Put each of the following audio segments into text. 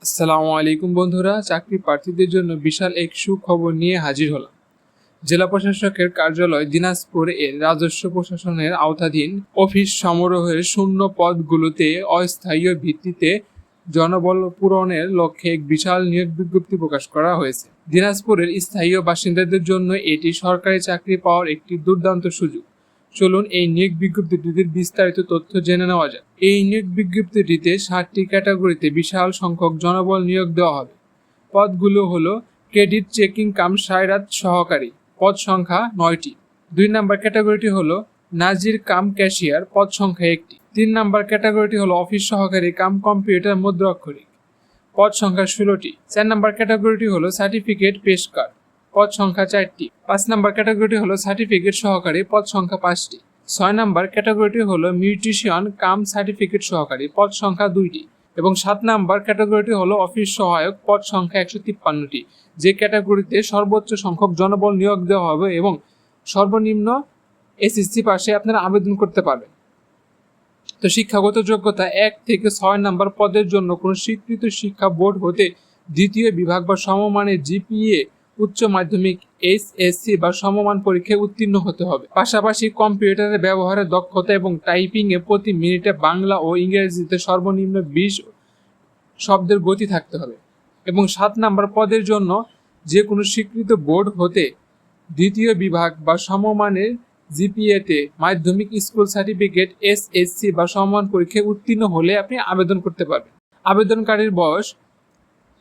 আসসালামু আলাইকুম বন্ধুরা, চাকরি প্রার্থীদের জন্য বিশাল এক সুখবর নিয়ে হাজির হলাম। জেলা প্রশাসকের কার্যালয় দিনাজপুর এর রাজস্ব প্রশাসনের আওতাধীন অফিস সমারোহের শূন্য পদগুলোতে অস্থায়ী ভিত্তিতে জনবল পূরণের লক্ষ্যে এক বিশাল নিয়োগ বিজ্ঞপ্তি প্রকাশ করা হয়েছে। দিনাজপুরের স্থায়ী বাসিন্দাদের জন্য এটি সরকারি চাকরি পাওয়ার একটি দুর্দান্ত সুযোগ। চলুন এই নিয়োগ বিজ্ঞপ্তিটির বিস্তারিত তথ্য জেনে নেওয়া যায়। এই নিয়োগ বিজ্ঞপ্তিটিতে 7টি ক্যাটাগরিতে বিশাল সংখ্যক জনবল নিয়োগ দেওয়া হবে। পদগুলো হলো ক্রেডিট চেকিং কাম সায়রাত সহকারী, পদ সংখ্যা 9টি। 2 নম্বর ক্যাটাগরিটি হলো নাজির কাম ক্যাশিয়ার, পদ সংখ্যা 1টি। 3 নম্বর ক্যাটাগরিটি হলো অফিস সহকারী কাম কম্পিউটার মুদ্রাক্ষরিক, পদ সংখ্যা 16টি। 4 নম্বর ক্যাটাগরিটি হলো সার্টিফিকেট পেশকার, পদ সংখ্যা 4টি। 5 নম্বর ক্যাটাগরিটি হলো সার্টিফিকেট সহকারী, পদ সংখ্যা 5টি। 6 নম্বর ক্যাটাগরিটি হলো মিউটিশিয়ান কাম সার্টিফিকেট সহকারী, পদ সংখ্যা 2টি। এবং 7 নম্বর ক্যাটাগরিটি হলো অফিস সহায়ক, পদ সংখ্যা 153টি। যে ক্যাটাগরিতে সর্বোচ্চ সংখ্যক জনবল নিয়োগ দেওয়া হবে এবং সর্বনিম্ন এসএসসি পাশে আপনারা আবেদন করতে পারবেন। তো শিক্ষাগত যোগ্যতা 1 থেকে 6 নম্বর পদের জন্য কোনো স্বীকৃত শিক্ষা বোর্ড হতে দ্বিতীয় বিভাগ বা সমমানের জিপিএ, উচ্চ মাধ্যমিক, এসএসসি বা সমমান পরীক্ষায় উত্তীর্ণ হতে হবে। পাশাপাশি কম্পিউটারের ব্যবহারের দক্ষতা এবং টাইপিংয়ে প্রতি মিনিটে বাংলা ও ইংরেজিতে সর্বনিম্ন 20 শব্দের গতি থাকতে হবে। এবং 7 নম্বর পদের জন্য যে কোনো স্বীকৃত বোর্ড হতে দ্বিতীয় বিভাগ বা সমমানের জিপিএতে মাধ্যমিক স্কুল সার্টিফিকেট, এসএসসি বা সমমান পরীক্ষায় উত্তীর্ণ হলে আপনি আবেদন করতে পারবেন। আবেদনকারীর বয়স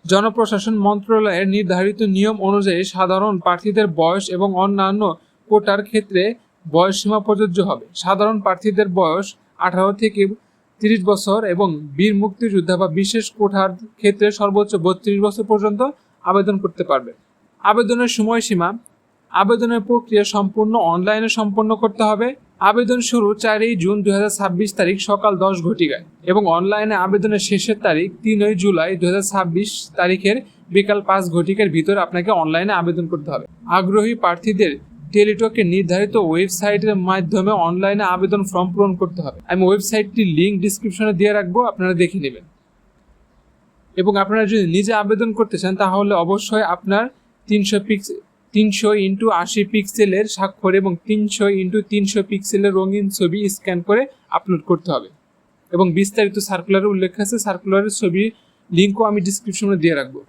জনপ্রশাসন মন্ত্রণালয়ের নির্ধারিত নিয়ম অনুযায়ী সাধারণ প্রার্থীদের বয়স এবং অন্যান্য কোটার ক্ষেত্রে বয়সসীমা প্রযোজ্য হবে। সাধারণ প্রার্থীদের বয়স 18 থেকে 30 বছর এবং বীর মুক্তিযোদ্ধা বা বিশেষ কোটার ক্ষেত্রে সর্বোচ্চ 32 বছর পর্যন্ত আবেদন করতে পারবে। আবেদনের সময়সীমা, আবেদনের প্রক্রিয়া সম্পূর্ণ অনলাইনে সম্পন্ন করতে হবে। আবেদন শুরু 4 জুন 2026 তারিখ সকাল 10 ঘটিকায় এবং অনলাইনে আবেদনের শেষের তারিখ 3 জুলাই 2026 তারিখের বিকাল 5 ঘটিকার ভিতরে আপনাকে অনলাইনে আবেদন করতে হবে। আগ্রহী প্রার্থীদের টেলিটকের নির্ধারিত ওয়েবসাইটের মাধ্যমে অনলাইনে আবেদন ফর্ম পূরণ করতে হবে। আমি ওয়েবসাইটটির লিঙ্ক ডিসক্রিপশনে দিয়ে রাখবো, আপনারা দেখে নেবেন। এবং আপনারা যদি নিজে আবেদন করতে চান তাহলে অবশ্যই আপনার 300x80 পিক্সেলের স্বাক্ষর এবং 300x300 পিক্সেলের রঙিন ছবি স্ক্যান করে আপলোড করতে হবে। এবং বিস্তারিত সার্কুলারে উল্লেখ আছে, সার্কুলারের ছবি লিঙ্কও আমি ডিসক্রিপশনে দিয়ে রাখবো।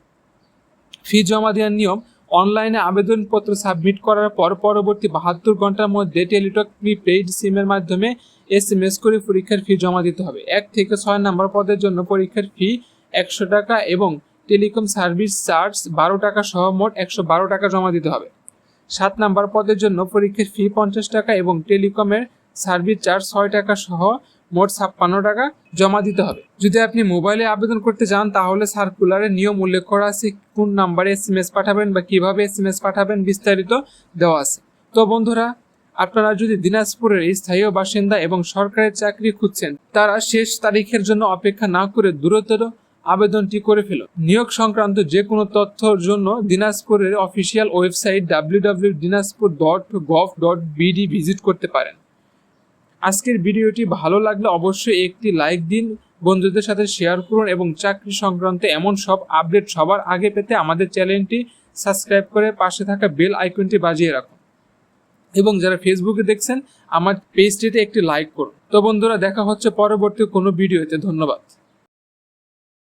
ফি জমা দেওয়ার নিয়ম, অনলাইনে আবেদনপত্র সাবমিট করার পর পরবর্তী 72 ঘন্টার মধ্যে টেলিটক প্রিপেইড সিমের মাধ্যমে SMS করে পরীক্ষার ফি জমা দিতে হবে। 1 থেকে 6 নম্বর পদের জন্য পরীক্ষার ফি 100 টাকা এবং টেলিকম সার্ভিস চার্জ 12 টাকা সহ মোট 112 টাকা জমা দিতে হবে। 7 নম্বর পদের জন্য পরীক্ষার ফি 50 টাকা এবং টেলিকমের সার্ভিস চার্জ 6 টাকা সহ মোট 56 টাকা জমা দিতে হবে। যদি আপনি মোবাইলে আবেদন করতে চান তাহলে সার্কুলারে নিয়ম উল্লেখ করা আছে, কোন নাম্বারে SMS পাঠাবেন বা কিভাবে SMS পাঠাবেন বিস্তারিত দেওয়া আছে। তো বন্ধুরা, আপনারা যদি দিনাজপুরের স্থায়ী বাসিন্দা এবং সরকারি চাকরি খুঁজছেন তারা শেষ তারিখের জন্য অপেক্ষা না করে দ্রুততর আবেদনটি করে ফেলুন। নিয়োগ সংক্রান্ত যে কোনো তথ্যের জন্য দিনাজপুরের অফিসিয়াল ওয়েবসাইট www.dinazpur.gov.bd ভিজিট করতে পারেন। আজকের ভিডিওটি ভালো লাগলে অবশ্যই একটি লাইক দিন, বন্ধুদের সাথে শেয়ার করুন এবং চাকরি সংক্রান্ত এমন সব আপডেট সবার আগে পেতে আমাদের চ্যানেলটি সাবস্ক্রাইব করে পাশে থাকা বেল আইকনটি বাজিয়ে রাখুন। এবং যারা ফেসবুকে দেখছেন আমার পেজটিতে একটি লাইক করুন। তো বন্ধুরা, দেখা হচ্ছে পরবর্তী কোনো ভিডিওতে। ধন্যবাদ।